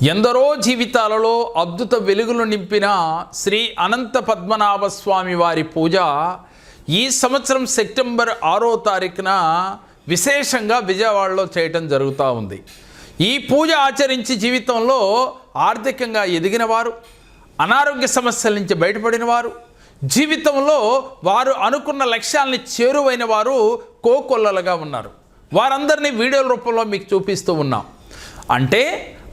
ఎందరో జీవితాలలో అద్భుత వెలుగులు నింపిన శ్రీ అనంత పద్మనాభ స్వామి వారి పూజ ఈ సంవత్సరం సెప్టెంబర్ 6వ తారీఖున విశేషంగా విజయవాడలో చేయటం జరుగుతూ ఉంది. ఈ పూజ ఆచరించి జీవితంలో ఆర్థికంగా ఎదిగిన వారు, అనారోగ్య సమస్యల నుంచి బయటపడిన వారు, జీవితంలో వారు అనుకున్న లక్ష్యాలని చేరువైన వారు కోకొల్లలుగా ఉన్నారు. వారందరినీ వీడియోల రూపంలో మీకు చూపిస్తూ ఉన్నాం. అంటే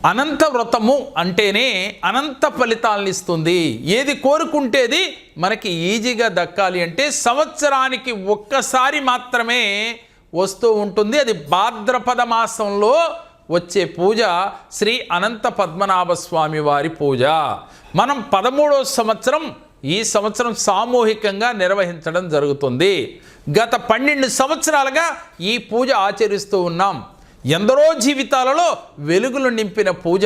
అనంత వ్రతము అంటేనే అనంత ఫలితాలను ఇస్తుంది. ఏది కోరుకుంటేది మనకి ఈజీగా దక్కాలి అంటే సంవత్సరానికి ఒక్కసారి మాత్రమే వస్తూ ఉంటుంది. అది భాద్రపద మాసంలో వచ్చే పూజ శ్రీ అనంత పద్మనాభ స్వామి వారి పూజ. మనం 13వ సంవత్సరం ఈ సంవత్సరం సామూహికంగా నిర్వహించడం జరుగుతుంది. గత 12 సంవత్సరాలుగా ఈ పూజ ఆచరిస్తూ ఉన్నాం. ఎందరో జీవితాలలో వెలుగులు నింపిన పూజ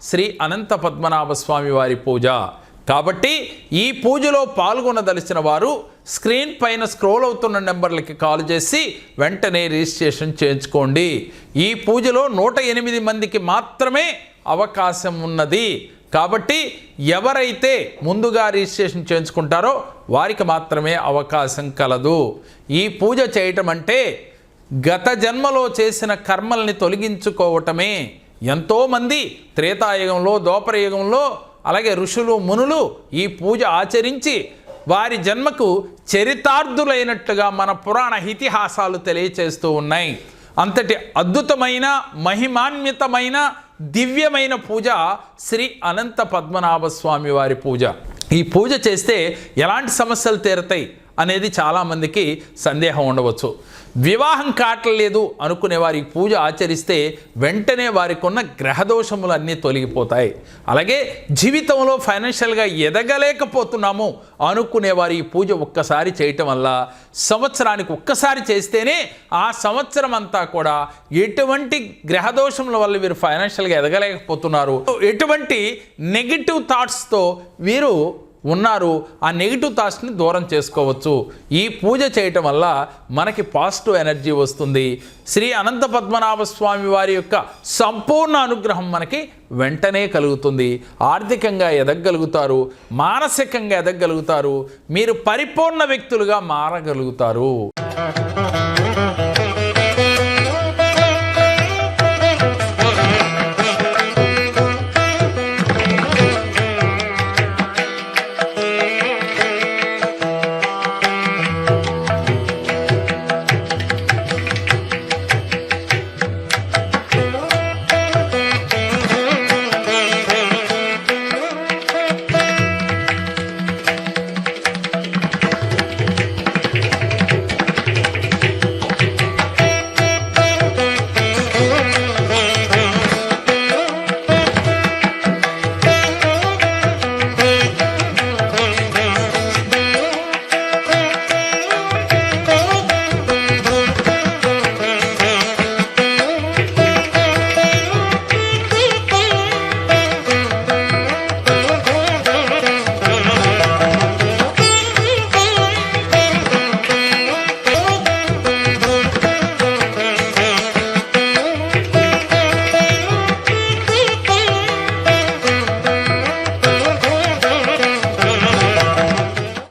శ్రీ అనంత పద్మనాభ స్వామి వారి పూజ. కాబట్టి ఈ పూజలో పాల్గొనదలిచిన వారు స్క్రీన్ పైన స్క్రోల్ అవుతున్న నెంబర్లకి కాల్ చేసి వెంటనే రిజిస్ట్రేషన్ చేయించుకోండి. ఈ పూజలో 108 మందికి మాత్రమే అవకాశం ఉన్నది. కాబట్టి ఎవరైతే ముందుగా రిజిస్ట్రేషన్ చేయించుకుంటారో వారికి మాత్రమే అవకాశం కలదు. ఈ పూజ చేయటం అంటే గత జన్మలో చేసిన కర్మల్ని తొలగించుకోవటమే. ఎంతోమంది త్రేతాయుగంలో, ద్వాపరయుగంలో, అలాగే ఋషులు, మునులు ఈ పూజ ఆచరించి వారి జన్మకు చరితార్థులైనట్టుగా మన పురాణ ఇతిహాసాలు తెలియచేస్తూ ఉన్నాయి. అంతటి అద్భుతమైన, మహిమాన్వితమైన, దివ్యమైన పూజ శ్రీ అనంత పద్మనాభ స్వామి వారి పూజ. ఈ పూజ చేస్తే ఎలాంటి సమస్యలు తీరతాయి అనేది చాలామందికి సందేహం ఉండవచ్చు. వివాహం కావట్లేదు అనుకునే వారి పూజ ఆచరిస్తే వెంటనే వారికి ఉన్న గ్రహదోషములు అన్నీ తొలగిపోతాయి. అలాగే జీవితంలో ఫైనాన్షియల్గా ఎదగలేకపోతున్నాము అనుకునే వారి ఈ పూజ ఒక్కసారి చేయటం వల్ల సంవత్సరానికి ఒక్కసారి చేస్తేనే ఆ సంవత్సరం అంతా కూడా ఎటువంటి గ్రహదోషముల వల్ల వీరు ఫైనాన్షియల్గా ఎదగలేకపోతున్నారు, ఎటువంటి నెగిటివ్ థాట్స్తో వీరు ఉన్నారు, ఆ నెగిటివ్ థాట్స్ని దూరం చేసుకోవచ్చు. ఈ పూజ చేయటం వల్ల మనకి పాజిటివ్ ఎనర్జీ వస్తుంది. శ్రీ అనంత పద్మనాభ స్వామి వారి యొక్క సంపూర్ణ అనుగ్రహం మనకి వెంటనే కలుగుతుంది. ఆర్థికంగా ఎదగలుగుతారు, మానసికంగా ఎదగలుగుతారు, మీరు పరిపూర్ణ వ్యక్తులుగా మారగలుగుతారు.